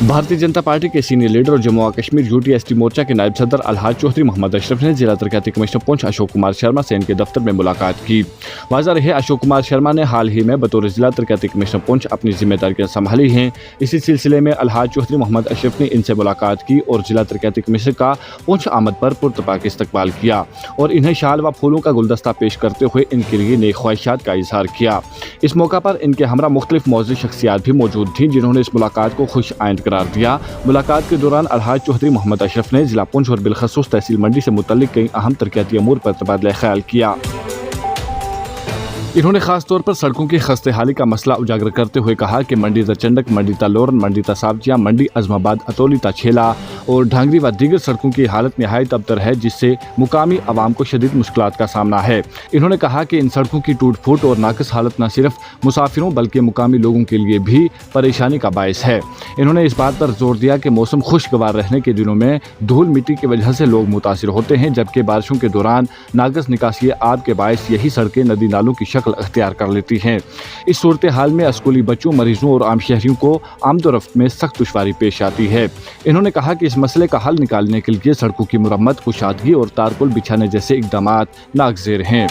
Bharatiya Janata party के senior leader और जम्मू और कश्मीर यूटीएसटी मोर्चा के नायब सदर अलहाज चौधरी मोहम्मद अशरफ ने जिला तरक्याती कमिश्नर पुंछ अशोक कुमार शर्मा से इनके दफ्तर में मुलाकात की। वाज़ा रहे अशोक कुमार शर्मा ने हाल ही में बतौर जिला तरक्याती कमिश्नर पुंछ अपनी जिम्मेदारियां संभाली हैं। इसी सिलसिले में अलहाज चौधरी मोहम्मद अशरफ ने इनसे मुलाकात की और जिला तरक्याती कमिश्नर का पुंछ आमद पर पुरतपाक इस्तकबाल किया और इन्हें शाल व फूलों का गुलदस्ता पेश करते हुए इनके लिए नेक ख्वाहिशात का इजहार किया। इस मौका पर इनके हमरा मुख्तलिफ मौजूद शख्सियात भी मौजूद थीं जिन्होंने इस मुलाकात को खुश आइंद करार दिया। मुलाकात के दौरान अलहाज चौधरी मोहम्मद अशरफ ने जिला पुंछ और बिलखसूस तहसील मंडी से मुतल्लिक कई अहम तरक्याती अमूर पर तबादला ख्याल किया। इन्होंने खास तौर पर सड़कों की खस्ते हाली का मसला उजागर करते हुए कहा कि मंडी चंडक, मंडी लोरन, मंडी साबजिया, मंडी अजमाबाद, अतौली छेला और ढांगरी व दीगर सड़कों की हालत निहायत अबतर है जिससे मुकामी आवाम को शदीद मुश्किलात का सामना है। इन्होंने कहा कि इन सड़कों की टूट फूट और नाकस हालत न सिर्फ मुसाफिरों बल्कि मुकामी लोगों के लिए भी परेशानी का बायस है। इन्होंने इस बात पर जोर दिया कि मौसम खुशगवार रहने के दिनों में धूल मिट्टी की वजह से लोग मुतासिर होते हैं, जबकि बारिशों के दौरान नाकस निकासी आब के बायस यही सड़कें नदी नालों की शक्ल अख्तियार कर लेती हैं। इस सूरत हाल में स्कूली बच्चों, मरीजों और आम शहरियों को आमदोरफ्त में सख्त दुश्वारी पेश आती है। इन्होंने कहा कि इस मसले का हल निकालने के लिए सड़कों की मुरम्मत, कुशादगी और तारपुल बिछाने जैसे इकदामात नागज़ेर हैं।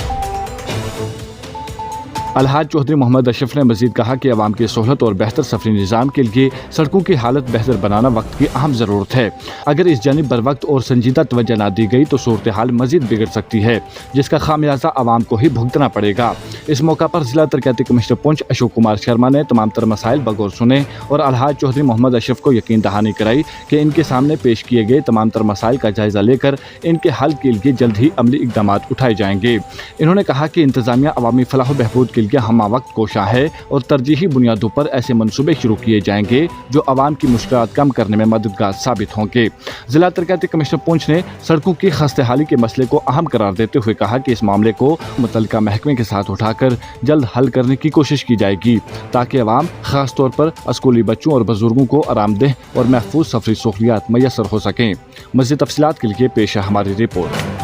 अलहाज चौधरी मोहम्मद अशरफ ने मजीद कहा कि अवाम की सहूलत और बेहतर सफरी निज़ाम के लिए सड़कों की हालत बेहतर बनाना वक्त की अहम ज़रूरत है। अगर इस जानिब बर वक्त और संजीदा तवज्जो न दी गई तो सूरत हाल मजीद बिगड़ सकती है, जिसका खामियाजा अवाम को ही भुगतना पड़ेगा। इस मौका पर जिला तरक्याती कमिश्नर पुंछ अशोक कुमार शर्मा ने तमाम तर मसाइल बगौर सुने और अलहाज चौधरी मोहम्मद अशरफ को यकीन दहानी कराई कि इनके सामने पेश किए गए तमाम तर मसाइल का जायजा लेकर इनके हल के लिए जल्द ही अमली इकदाम उठाए जाएंगे। इन्होंने कहा कि इंतजामिया अवामी फलाह बहबूद के लिए हम वक्त कोशा है और तरजीही बुनियादों पर ऐसे मंसूबे शुरू किए जाएंगे जो अवाम की मुश्किलात कम करने में मददगार साबित होंगे। जिला तरक्याती कमिश्नर पुंछ ने सड़कों की खस्तेहाली के मसले को अहम करार देते हुए कहा कि इस मामले को मुतल्लिका महकमे के साथ उठाकर जल्द हल करने की कोशिश की जाएगी ताकि अवाम खास तौर पर स्कूली बच्चों और बुजुर्गों को आरामदेह और महफूज सफरी सहूलियात मैसर हो सकें। मज़ीद तफसीलात के लिए पेश है हमारी रिपोर्ट।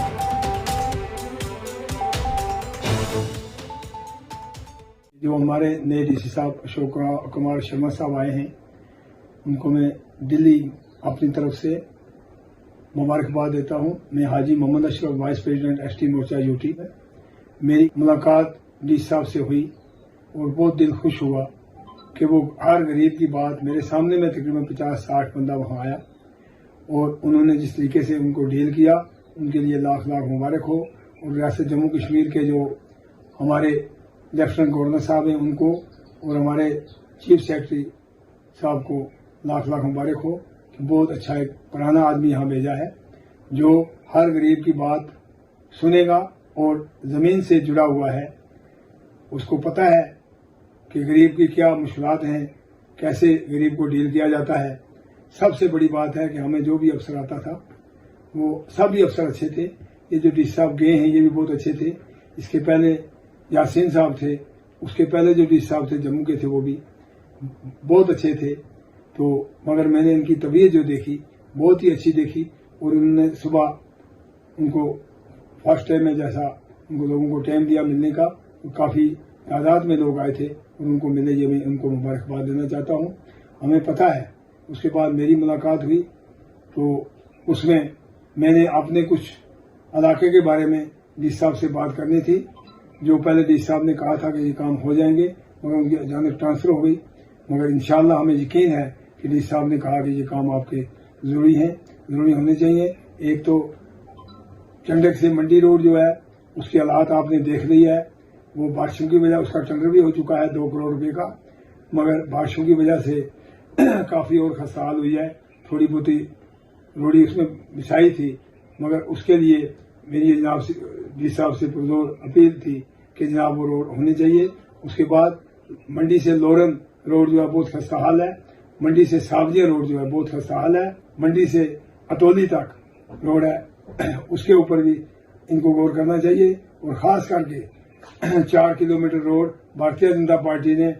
जो हमारे नए डीसी साहब अशोक कुमार शर्मा साहब आए हैं, उनको मैं दिल्ली अपनी तरफ से मुबारकबाद देता हूं। मैं Haji Mohammad Ashraf, vice president ST Morcha UT. मेरी मुलाकात डीसी साहब से हुई और बहुत दिल खुश हुआ कि वो हर गरीब की बात मेरे सामने में तकरीबन 50-60 बंदा वहां आया और उन्होंने जिस तरीके से उनको डील किया, उनके लिए लाख लाख मुबारक हो। और रियासत जम्मू कश्मीर के जो हमारे लेफ्टिनेंट गवर्नर साहब हैं उनको और हमारे चीफ सेक्रेटरी साहब को लाख लाख मुबारक हो कि बहुत अच्छा एक पुराना आदमी यहाँ भेजा है जो हर गरीब की बात सुनेगा और ज़मीन से जुड़ा हुआ है। उसको पता है कि गरीब की क्या मुश्किलात हैं, कैसे गरीब को डील किया जाता है। सबसे बड़ी बात है कि हमें जो भी अफसर आता था वो सभी अफसर अच्छे थे। ये जो डीसी साहब गए हैं ये भी बहुत अच्छे थे। इसके पहले यासीन साहब थे, उसके पहले जो डीसी साहब थे जम्मू के थे वो भी बहुत अच्छे थे। तो मगर मैंने इनकी तबीयत जो देखी बहुत ही अच्छी देखी और उन्होंने सुबह उनको फर्स्ट टाइम में जैसा उनको लोगों को टाइम दिया मिलने का, तो काफ़ी तादाद में लोग आए थे और उनको मिले। ये मैं उनको मुबारकबाद देना चाहता हूँ। हमें पता है उसके बाद मेरी मुलाकात हुई तो उसमें मैंने अपने कुछ इलाके के बारे में डीसी साहब से बात करनी थी। जो पहले डीसी साहब ने कहा था कि ये काम हो जाएंगे मगर उनकी अचानक ट्रांसफर हो गई, मगर इंशाल्लाह हमें यकीन है कि डीसी साहब ने कहा कि ये काम आपके ज़रूरी होने चाहिए। एक तो चंडक से मंडी रोड जो है उसकी हालात आपने देख ली है, वो बारिशों की वजह उसका टेंडर भी हो चुका है 2 करोड़ रुपए का, मगर बारिशों की वजह से काफ़ी और खस्ताहाल हुई है। थोड़ी बहुत रोड़ी उसमें बिछाई थी, मगर उसके लिए मेरी जनाब से डीसी साहब से पुरजोर अपील थी कि जनाब वो रोड होनी चाहिए। उसके बाद मंडी से लोरन रोड जो है बहुत खस्ता हाल है, मंडी से साबजिया रोड जो है बहुत खस्ता हाल है, मंडी से अतौली तक रोड है उसके ऊपर भी इनको गौर करना चाहिए। और खास करके 4 kilometre road Bharatiya Janata party ने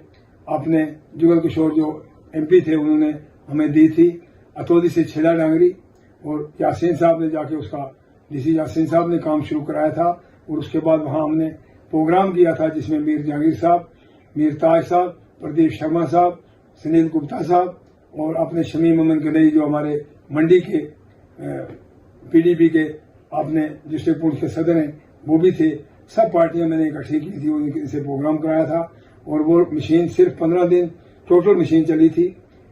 अपने जुगल किशोर जो MP थे उन्होंने हमें दी थी, अतौली से छेला डांगरी, और यासीन साहब ने जाके उसका डीसी यासीन साहब ने काम शुरू कराया था। और उसके बाद वहां हमने प्रोग्राम किया था जिसमें मीर जहांगीर साहब, मीर ताज साहब, प्रदीप शर्मा साहब, सुनील गुप्ता साहब और अपने शमी मोहम्मद गनई जो हमारे मंडी के PDP के अपने डिस्ट्रिक्ट पुलिस के सदर हैं वो भी थे। सब पार्टियां मैंने इकट्ठी की थी, उनसे प्रोग्राम कराया था और वो मशीन सिर्फ 15 दिन टोटल मशीन चली थी।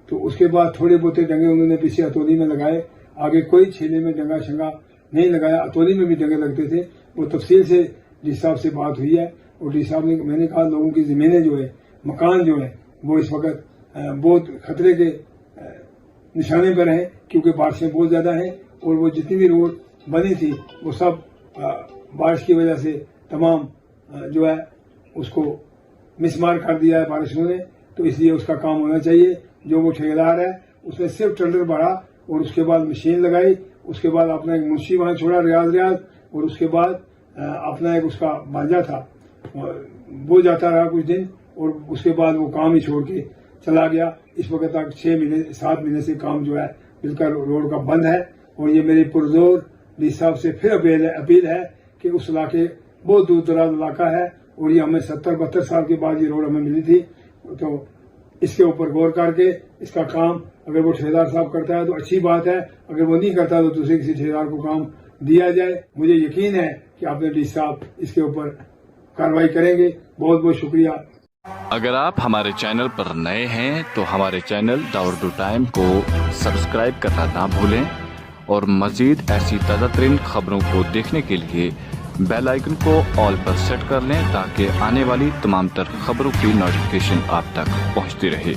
तो उसके बाद थोड़े बहुत डंगे उन्होंने पीछे अतौली में लगाए, आगे कोई छेले में डंगा शंगा नहीं लगाया। अतौली में भी डंगे लगते थे। वो तफसील से डी साहब से बात हुई है और डी साहब ने मैंने कहा लोगों की जमीनें जो है, मकान जो है वो इस वक्त बहुत खतरे के निशाने पर हैं क्योंकि बारिशें बहुत ज्यादा हैं और वो जितनी भी रोड बनी थी वो सब बारिश की वजह से तमाम जो है उसको मिसमार कर दिया है बारिशों ने। तो इसलिए उसका काम होना चाहिए। जो वो ठेकेदार है उसने सिर्फ टेंडर भरा और उसके बाद मशीन लगाई, उसके बाद अपना एक मुंशी वहां छोड़ा रियाज और उसके बाद अपना एक उसका भांजा था वो जाता रहा कुछ दिन और उसके बाद वो काम ही छोड़ के चला गया। इस वक्त तक 7 महीने से काम जो है बिल्कुल रोड का बंद है। और ये मेरी पुरजोर डी साहब से फिर अपील है कि उस इलाके बहुत दूर दराज इलाका है और ये हमें 70-72 साल के बाद ये रोड हमें मिली थी। तो इसके ऊपर गौर करके इसका काम अगर वो ठेकेदार साहब करता है तो अच्छी बात है, अगर वो नहीं करता तो दूसरे किसी ठेकेदार को काम दिया जाए। मुझे यकीन है कि आपने डी साहब इसके ऊपर कार्रवाई करेंगे। बहुत बहुत शुक्रिया। अगर आप हमारे चैनल पर नए हैं तो हमारे चैनल द उर्दू टाइम को सब्सक्राइब करना ना भूलें और मज़ीद ऐसी ताज़ा तरीन खबरों को देखने के लिए बेल आइकन को ऑल पर सेट कर लें ताकि आने वाली तमाम तर खबरों की नोटिफिकेशन आप तक पहुंचती रहे।